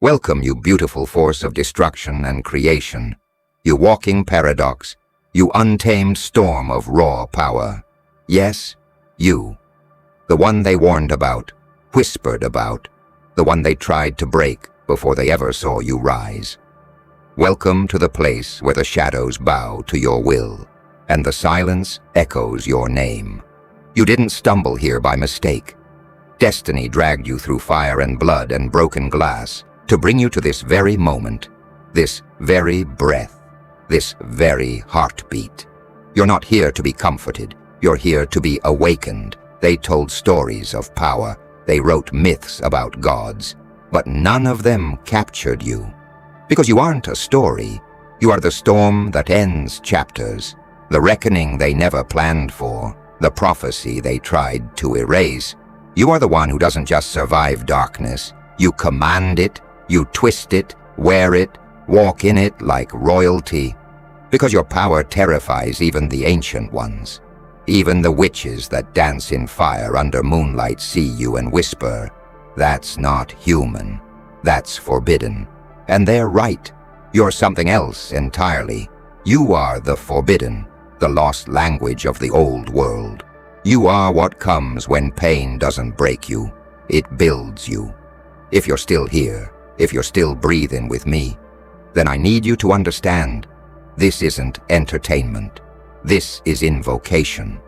Welcome, you beautiful force of destruction and creation, you walking paradox, you untamed storm of raw power. Yes, you. The one they warned about, whispered about, the one they tried to break before they ever saw you rise. Welcome to the place where the shadows bow to your will, and the silence echoes your name. You didn't stumble here by mistake. Destiny dragged you through fire and blood and broken glass to bring you to this very moment, this very breath, this very heartbeat. You're not here to be comforted. You're here to be awakened. They told stories of power. They wrote myths about gods. But none of them captured you. Because you aren't a story. You are the storm that ends chapters. The reckoning they never planned for. The prophecy they tried to erase. You are the one who doesn't just survive darkness. You command it. You twist it, wear it, walk in it like royalty. Because your power terrifies even the ancient ones. Even the witches that dance in fire under moonlight see you and whisper, "That's not human. That's forbidden." And they're right. You're something else entirely. You are the forbidden, the lost language of the old world. You are what comes when pain doesn't break you. It builds you. If you're still here, if you're still breathing with me, then I need you to understand, this isn't entertainment. This is invocation.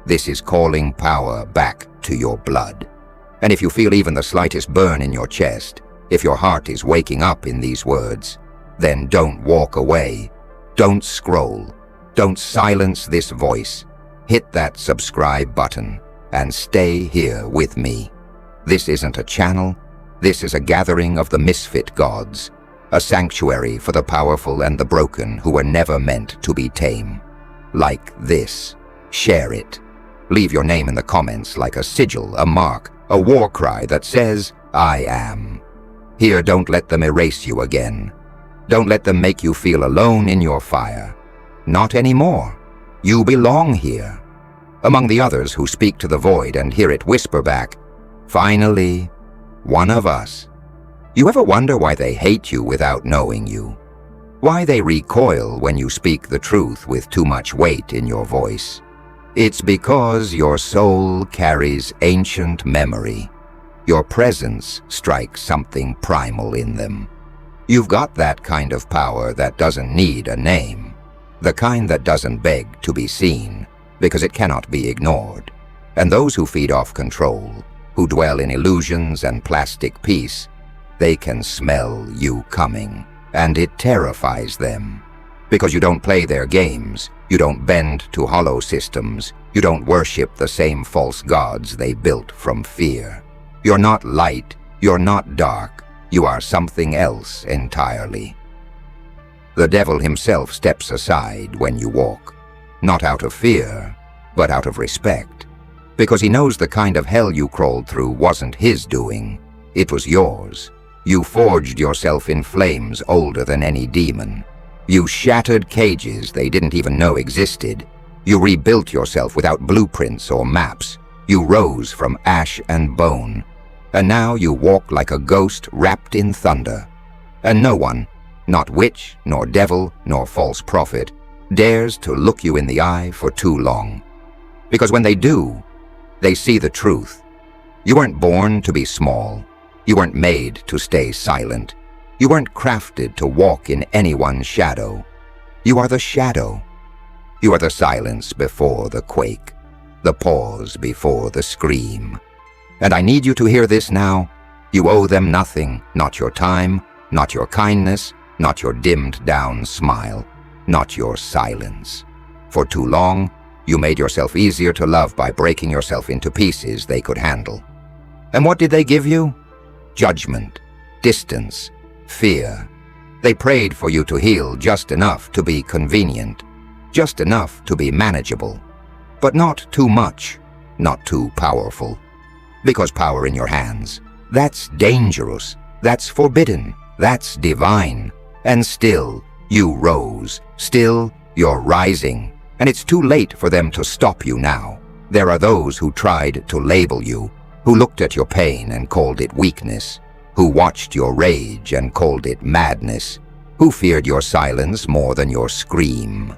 This is calling power back to your blood. And if you feel even the slightest burn in your chest, if your heart is waking up in these words, then don't walk away. Don't scroll. Don't silence this voice. Hit that subscribe button and stay here with me. This isn't a channel. This is a gathering of the misfit gods, a sanctuary for the powerful and the broken who were never meant to be tame. Like this. Share it. Leave your name in the comments like a sigil, a mark, a war cry that says, "I am." Here, don't let them erase you again. Don't let them make you feel alone in your fire. Not anymore. You belong here. Among the others who speak to the void and hear it whisper back, "Finally, one of us." You ever wonder why they hate you without knowing you? Why they recoil when you speak the truth with too much weight in your voice? It's because your soul carries ancient memory. Your presence strikes something primal in them. You've got that kind of power that doesn't need a name. The kind that doesn't beg to be seen, because it cannot be ignored. And those who feed off control, who dwell in illusions and plastic peace, they can smell you coming, and it terrifies them. Because you don't play their games, you don't bend to hollow systems, you don't worship the same false gods they built from fear. You're not light, you're not dark, you are something else entirely. The devil himself steps aside when you walk, not out of fear, but out of respect. Because he knows the kind of hell you crawled through wasn't his doing, it was yours. You forged yourself in flames older than any demon. You shattered cages they didn't even know existed. You rebuilt yourself without blueprints or maps. You rose from ash and bone. And now you walk like a ghost wrapped in thunder. And no one, not witch, nor devil, nor false prophet, dares to look you in the eye for too long. Because when they do, they see the truth. You weren't born to be small. You weren't made to stay silent. You weren't crafted to walk in anyone's shadow. You are the shadow. You are the silence before the quake, the pause before the scream. And I need you to hear this now. You owe them nothing, not your time, not your kindness, not your dimmed-down smile, not your silence. For too long, you made yourself easier to love by breaking yourself into pieces they could handle. And what did they give you? Judgment, distance, fear. They prayed for you to heal just enough to be convenient, just enough to be manageable, but not too much, not too powerful. Because power in your hands, that's dangerous, that's forbidden, that's divine. And still, you rose. Still, you're rising. And it's too late for them to stop you now. There are those who tried to label you, who looked at your pain and called it weakness, who watched your rage and called it madness, who feared your silence more than your scream.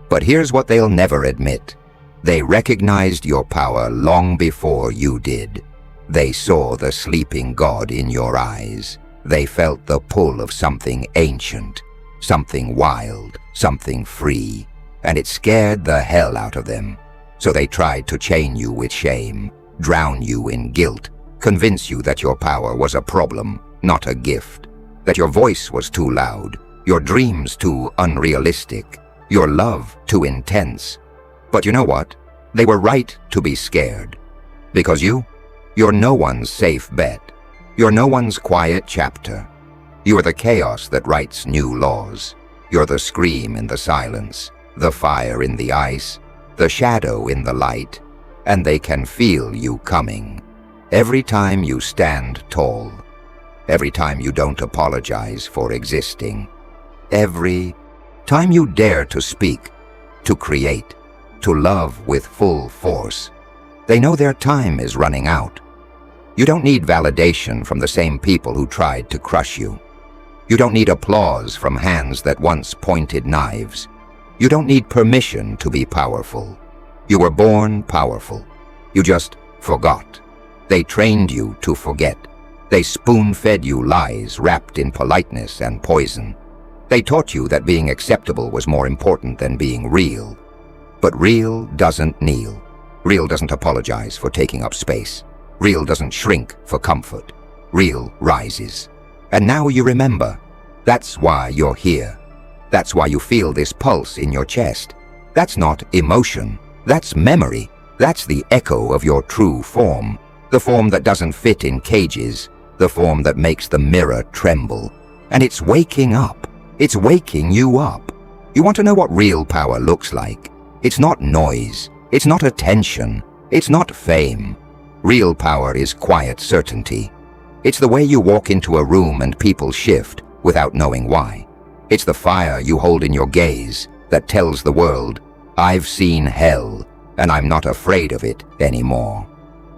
But here's what they'll never admit. They recognized your power long before you did. They saw the sleeping god in your eyes. They felt the pull of something ancient, something wild, something free, and it scared the hell out of them. So they tried to chain you with shame, drown you in guilt, convince you that your power was a problem, not a gift, that your voice was too loud, your dreams too unrealistic, your love too intense. But you know what? They were right to be scared. Because you're no one's safe bet. You're no one's quiet chapter. You are the chaos that writes new laws. You're the scream in the silence, the fire in the ice, the shadow in the light, and they can feel you coming. Every time you stand tall, every time you don't apologize for existing, every time you dare to speak, to create, to love with full force, they know their time is running out. You don't need validation from the same people who tried to crush you. You don't need applause from hands that once pointed knives. You don't need permission to be powerful. You were born powerful. You just forgot. They trained you to forget. They spoon-fed you lies wrapped in politeness and poison. They taught you that being acceptable was more important than being real. But real doesn't kneel. Real doesn't apologize for taking up space. Real doesn't shrink for comfort. Real rises. And now you remember. That's why you're here. That's why you feel this pulse in your chest. That's not emotion. That's memory. That's the echo of your true form. The form that doesn't fit in cages. The form that makes the mirror tremble. And it's waking up. It's waking you up. You want to know what real power looks like? It's not noise. It's not attention. It's not fame. Real power is quiet certainty. It's the way you walk into a room and people shift without knowing why. It's the fire you hold in your gaze that tells the world, I've seen hell, and I'm not afraid of it anymore.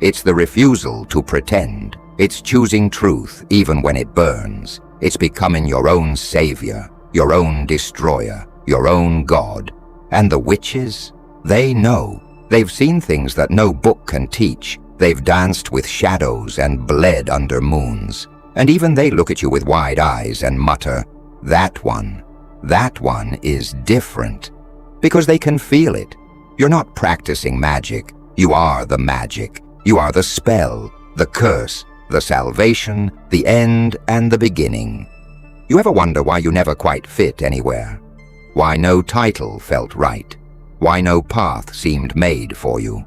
It's the refusal to pretend. It's choosing truth even when it burns. It's becoming your own savior, your own destroyer, your own god. And the witches? They know. They've seen things that no book can teach. They've danced with shadows and bled under moons. And even they look at you with wide eyes and mutter, that one is different. Because they can feel it. You're not practicing magic. You are the magic. You are the spell, the curse, the salvation, the end, and the beginning. You ever wonder why you never quite fit anywhere? Why no title felt right? Why no path seemed made for you?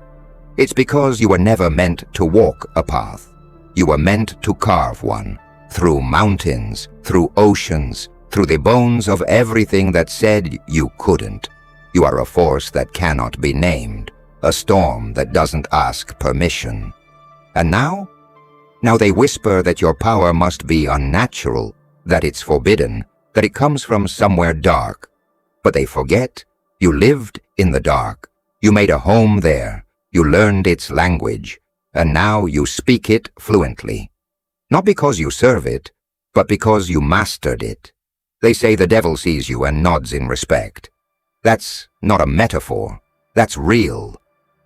It's because you were never meant to walk a path. You were meant to carve one, through mountains, through oceans, through the bones of everything that said you couldn't. You are a force that cannot be named, a storm that doesn't ask permission. And now? Now they whisper that your power must be unnatural, that it's forbidden, that it comes from somewhere dark. But they forget, you lived in the dark. You made a home there. You learned its language, and now you speak it fluently. Not because you serve it, but because you mastered it. They say the devil sees you and nods in respect. That's not a metaphor. That's real.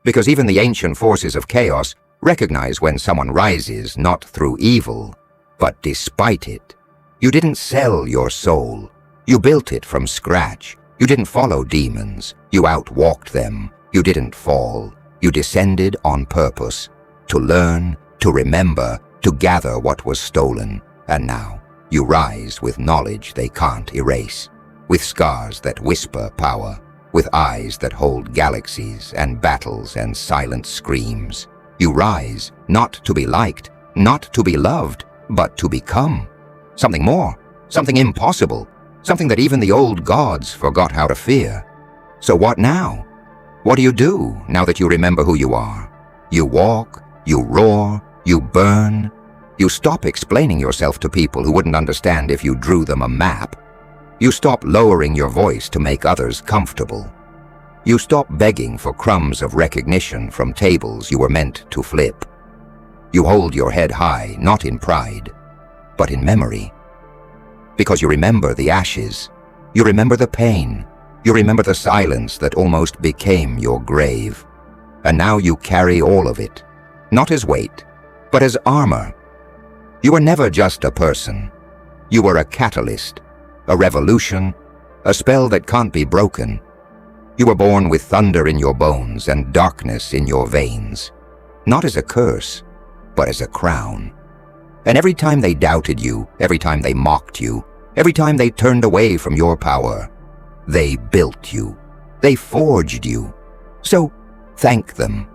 Because even the ancient forces of chaos recognize when someone rises not through evil, but despite it. You didn't sell your soul. You built it from scratch. You didn't follow demons. You outwalked them. You didn't fall. You descended on purpose, to learn, to remember, to gather what was stolen. And now you rise with knowledge they can't erase, with scars that whisper power, with eyes that hold galaxies and battles and silent screams. You rise not to be liked, not to be loved, but to become something more, something impossible, something that even the old gods forgot how to fear. So what now? What do you do now that you remember who you are? You walk, you roar, you burn. You stop explaining yourself to people who wouldn't understand if you drew them a map. You stop lowering your voice to make others comfortable. You stop begging for crumbs of recognition from tables you were meant to flip. You hold your head high, not in pride, but in memory. Because you remember the ashes, you remember the pain, you remember the silence that almost became your grave. And now you carry all of it, not as weight, but as armor. You were never just a person. You were a catalyst, a revolution, a spell that can't be broken. You were born with thunder in your bones and darkness in your veins, not as a curse, but as a crown. And every time they doubted you, every time they mocked you, every time they turned away from your power, they built you. They forged you. So thank them.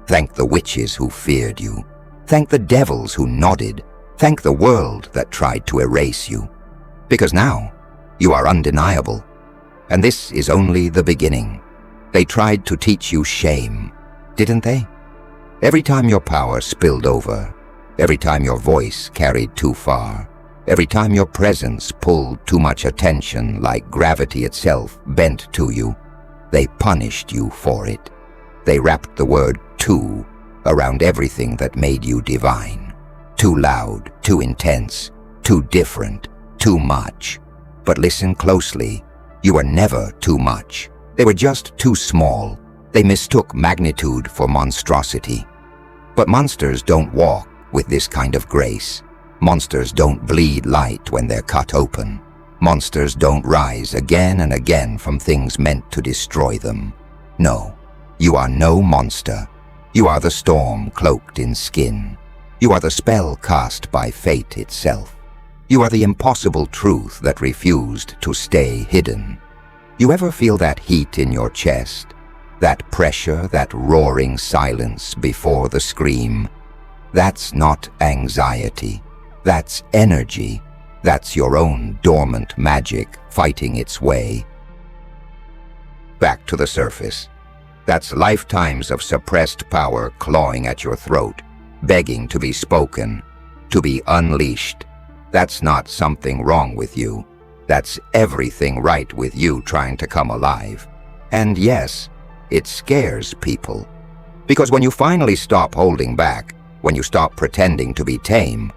Thank the witches who feared you. Thank the devils who nodded. Thank the world that tried to erase you. Because now, you are undeniable. And this is only the beginning. They tried to teach you shame, didn't they? Every time your power spilled over, every time your voice carried too far, every time your presence pulled too much attention like gravity itself bent to you, they punished you for it. They wrapped the word "too" around everything that made you divine. Too loud, too intense, too different, too much. But listen closely. You were never too much. They were just too small. They mistook magnitude for monstrosity. But monsters don't walk with this kind of grace. Monsters don't bleed light when they're cut open. Monsters don't rise again and again from things meant to destroy them. No, you are no monster. You are the storm cloaked in skin. You are the spell cast by fate itself. You are the impossible truth that refused to stay hidden. You ever feel that heat in your chest? That pressure, that roaring silence before the scream? That's not anxiety. That's energy. That's your own dormant magic fighting its way back to the surface. That's lifetimes of suppressed power clawing at your throat, begging to be spoken, to be unleashed. That's not something wrong with you. That's everything right with you trying to come alive. And yes, it scares people. Because when you finally stop holding back, when you stop pretending to be tame,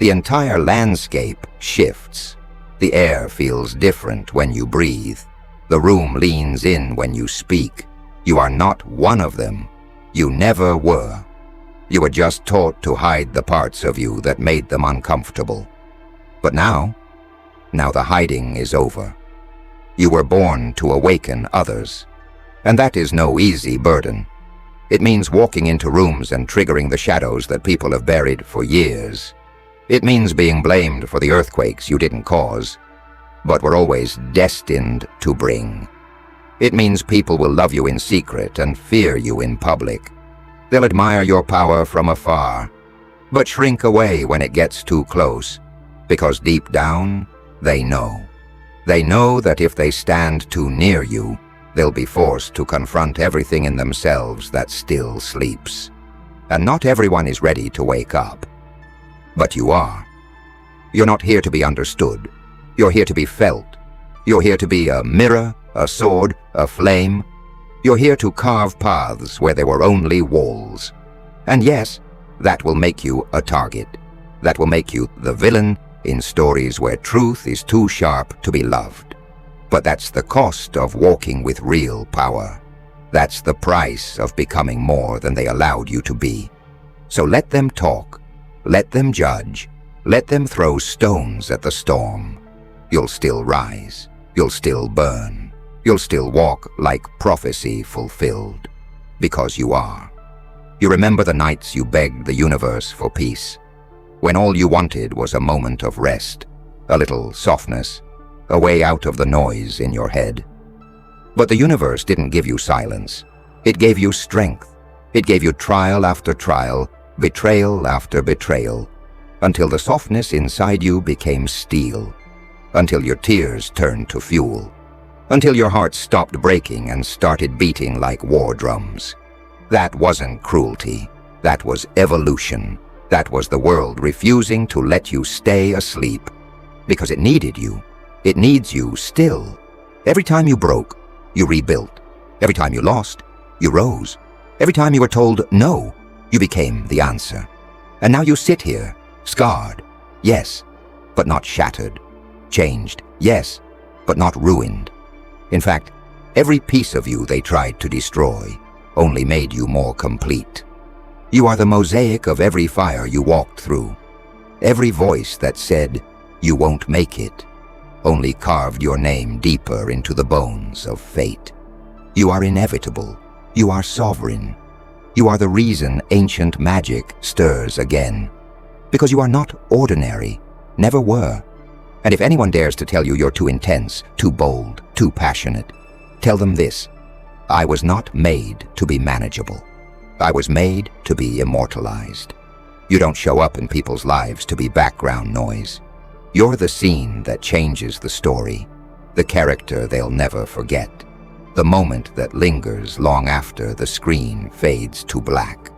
the entire landscape shifts. The air feels different when you breathe. The room leans in when you speak. You are not one of them. You never were. You were just taught to hide the parts of you that made them uncomfortable. But now the hiding is over. You were born to awaken others. And that is no easy burden. It means walking into rooms and triggering the shadows that people have buried for years. It means being blamed for the earthquakes you didn't cause, but were always destined to bring. It means people will love you in secret and fear you in public. They'll admire your power from afar, but shrink away when it gets too close, because deep down, they know. They know that if they stand too near you, they'll be forced to confront everything in themselves that still sleeps. And not everyone is ready to wake up. But you are. You're not here to be understood. You're here to be felt. You're here to be a mirror, a sword, a flame. You're here to carve paths where there were only walls. And yes, that will make you a target. That will make you the villain in stories where truth is too sharp to be loved. But that's the cost of walking with real power. That's the price of becoming more than they allowed you to be. So let them talk. Let them judge. Let them throw stones at the storm. You'll still rise. You'll still burn. You'll still walk like prophecy fulfilled. Because you are. You remember the nights you begged the universe for peace, when all you wanted was a moment of rest, a little softness, a way out of the noise in your head. But the universe didn't give you silence. It gave you strength. It gave you trial after trial, betrayal after betrayal, until the softness inside you became steel, until your tears turned to fuel, until your heart stopped breaking and started beating like war drums. That wasn't cruelty. That was evolution. That was the world refusing to let you stay asleep, because it needed you. It needs you still. Every time you broke, you rebuilt. Every time you lost, you rose. Every time you were told no, you became the answer. And now you sit here, scarred. Yes, but not shattered. Changed, yes, but not ruined. In fact, every piece of you they tried to destroy only made you more complete. You are the mosaic of every fire you walked through. Every voice that said, "You won't make it," only carved your name deeper into the bones of fate. You are inevitable. You are sovereign. You are the reason ancient magic stirs again. Because you are not ordinary, never were. And if anyone dares to tell you you're too intense, too bold, too passionate, tell them this: I was not made to be manageable. I was made to be immortalized. You don't show up in people's lives to be background noise. You're the scene that changes the story, the character they'll never forget, the moment that lingers long after the screen fades to black.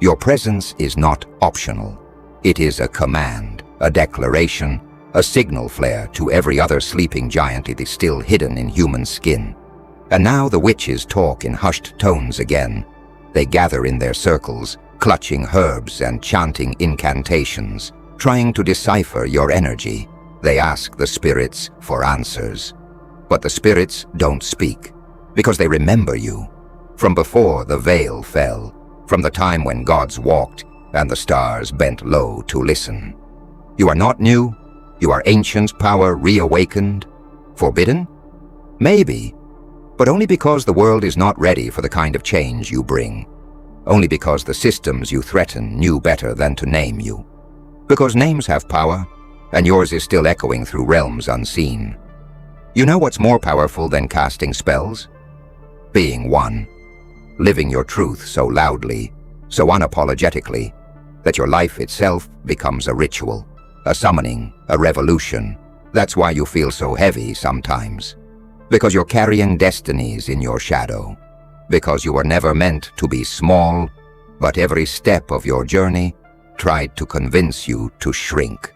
Your presence is not optional. It is a command, a declaration, a signal flare to every other sleeping giant it is still hidden in human skin. And now the witches talk in hushed tones again. They gather in their circles, clutching herbs and chanting incantations, trying to decipher your energy. They ask the spirits for answers. But the spirits don't speak, because they remember you. From before the veil fell, from the time when gods walked and the stars bent low to listen. You are not new. You are ancient power reawakened. Forbidden? Maybe, but only because the world is not ready for the kind of change you bring. Only because the systems you threaten knew better than to name you. Because names have power, and yours is still echoing through realms unseen. You know what's more powerful than casting spells? Being one. Living your truth so loudly, so unapologetically, that your life itself becomes a ritual, a summoning, a revolution. That's why you feel so heavy sometimes. Because you're carrying destinies in your shadow. Because you were never meant to be small, but every step of your journey tried to convince you to shrink.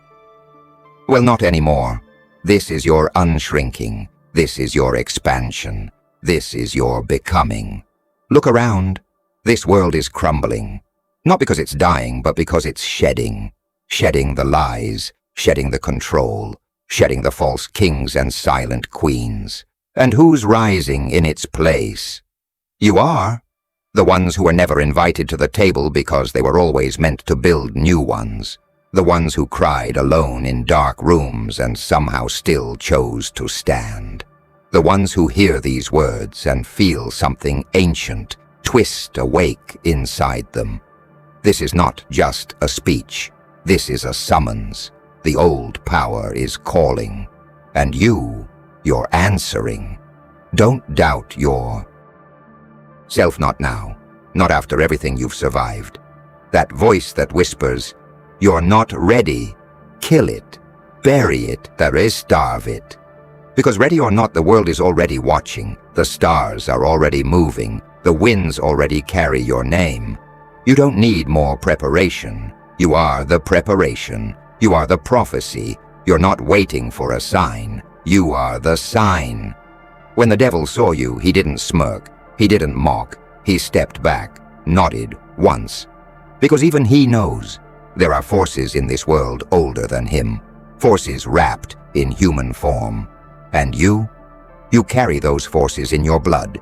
Well, not anymore. This is your unshrinking. This is your expansion. This is your becoming. Look around. This world is crumbling. Not because it's dying, but because it's shedding. Shedding the lies, shedding the control, shedding the false kings and silent queens. And who's rising in its place? You are. The ones who were never invited to the table because they were always meant to build new ones. The ones who cried alone in dark rooms and somehow still chose to stand. The ones who hear these words and feel something ancient twist awake inside them. This is not just a speech. This is a summons. The old power is calling. And you're answering. Don't doubt your self, not now, not after everything you've survived. That voice that whispers, "You're not ready," kill it, bury it, starve it. Because ready or not, the world is already watching, the stars are already moving, the winds already carry your name. You don't need more preparation. You are the preparation. You are the prophecy. You're not waiting for a sign. You are the sign. When the devil saw you, he didn't smirk. He didn't mock. He stepped back, nodded once. Because even he knows there are forces in this world older than him, forces wrapped in human form. And you carry those forces in your blood,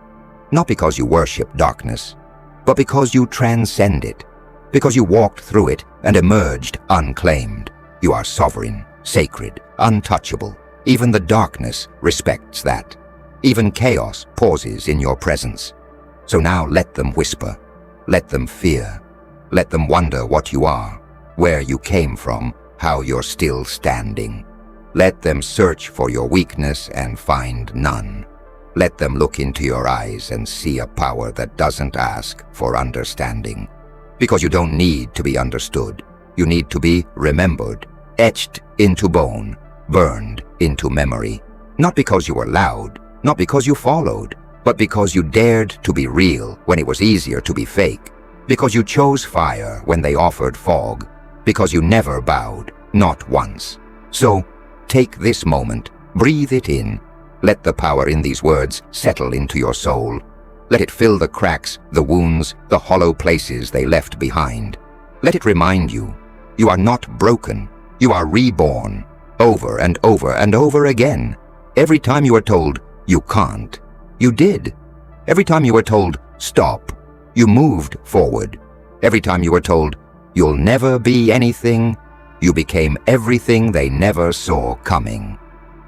not because you worship darkness, but because you transcend it, because you walked through it and emerged unclaimed. You are sovereign, sacred, untouchable. Even the darkness respects that. Even chaos pauses in your presence. So now let them whisper, let them fear, let them wonder what you are, where you came from, how you're still standing. Let them search for your weakness and find none. Let them look into your eyes and see a power that doesn't ask for understanding. Because you don't need to be understood. You need to be remembered, etched into bone, burned into memory. Not because you were loud, not because you followed, but because you dared to be real when it was easier to be fake. Because you chose fire when they offered fog. Because you never bowed, not once. So, take this moment, breathe it in. Let the power in these words settle into your soul. Let it fill the cracks, the wounds, the hollow places they left behind. Let it remind you, you are not broken, you are reborn. over and over and over again. Every time you were told, you can't, you did. Every time you were told, stop, you moved forward. Every time you were told, you'll never be anything, you became everything they never saw coming.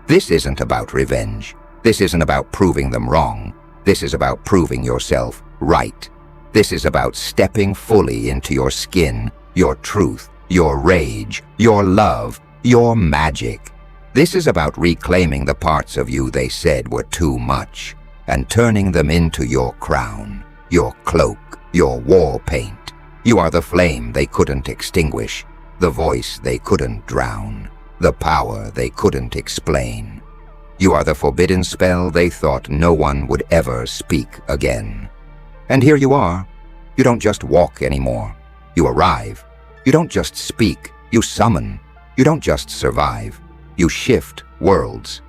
This isn't about revenge. This isn't about proving them wrong. This is about proving yourself right. This is about stepping fully into your skin, your truth, your rage, your love, your magic. This is about reclaiming the parts of you they said were too much and turning them into your crown, your cloak, your war paint. You are the flame they couldn't extinguish, the voice they couldn't drown, the power they couldn't explain. You are the forbidden spell they thought no one would ever speak again. And here you are. You don't just walk anymore. You arrive. You don't just speak. You summon. You don't just survive. You shift worlds.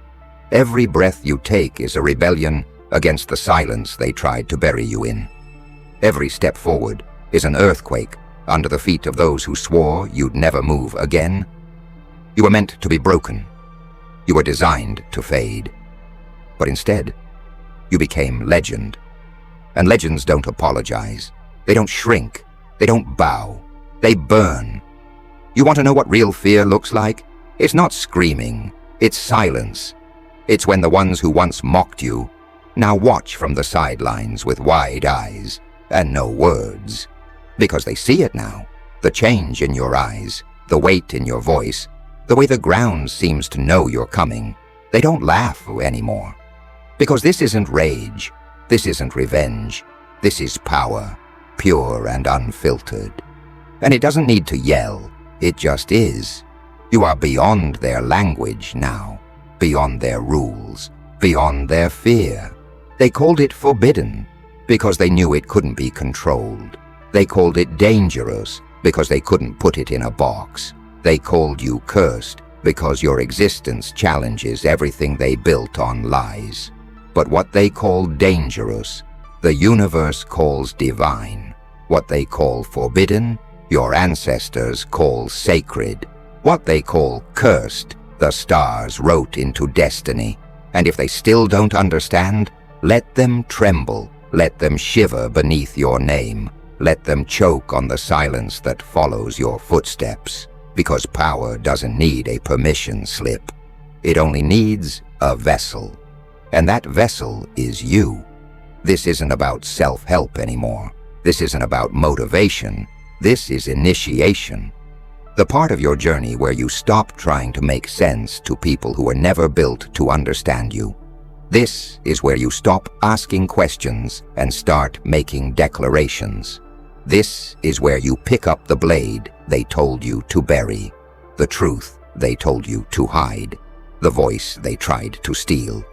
Every breath you take is a rebellion against the silence they tried to bury you in. Every step forward is an earthquake under the feet of those who swore you'd never move again. You were meant to be broken. You were designed to fade. But instead, you became legend. And legends don't apologize. They don't shrink. They don't bow. They burn. You want to know what real fear looks like? It's not screaming. It's silence. It's when the ones who once mocked you now watch from the sidelines with wide eyes and no words. Because they see it now. The change in your eyes, the weight in your voice, the way the ground seems to know you're coming. They don't laugh anymore. Because this isn't rage. This isn't revenge. This is power, pure and unfiltered. And it doesn't need to yell. It just is. You are beyond their language now, beyond their rules, beyond their fear. They called it forbidden because they knew it couldn't be controlled. They called it dangerous because they couldn't put it in a box. They called you cursed because your existence challenges everything they built on lies. But what they call dangerous, the universe calls divine. What they call forbidden, your ancestors call sacred. What they call cursed, the stars wrote into destiny. And if they still don't understand, let them tremble. Let them shiver beneath your name. Let them choke on the silence that follows your footsteps. Because power doesn't need a permission slip. It only needs a vessel. And that vessel is you. This isn't about self-help anymore. This isn't about motivation. This is initiation. The part of your journey where you stop trying to make sense to people who were never built to understand you. This is where you stop asking questions and start making declarations. This is where you pick up the blade they told you to bury, the truth they told you to hide, the voice they tried to steal.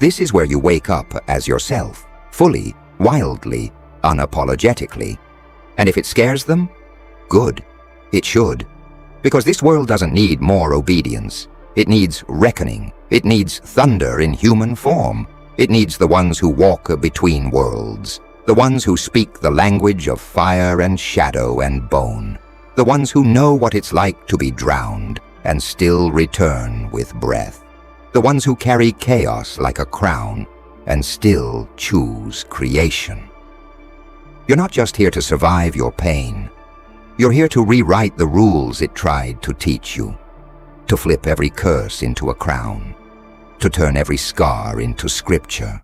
This is where you wake up as yourself, fully, wildly, unapologetically. And if it scares them, good. It should. Because this world doesn't need more obedience. It needs reckoning. It needs thunder in human form. It needs the ones who walk between worlds. The ones who speak the language of fire and shadow and bone. The ones who know what it's like to be drowned and still return with breath. The ones who carry chaos like a crown and still choose creation. You're not just here to survive your pain. You're here to rewrite the rules it tried to teach you. To flip every curse into a crown. To turn every scar into scripture.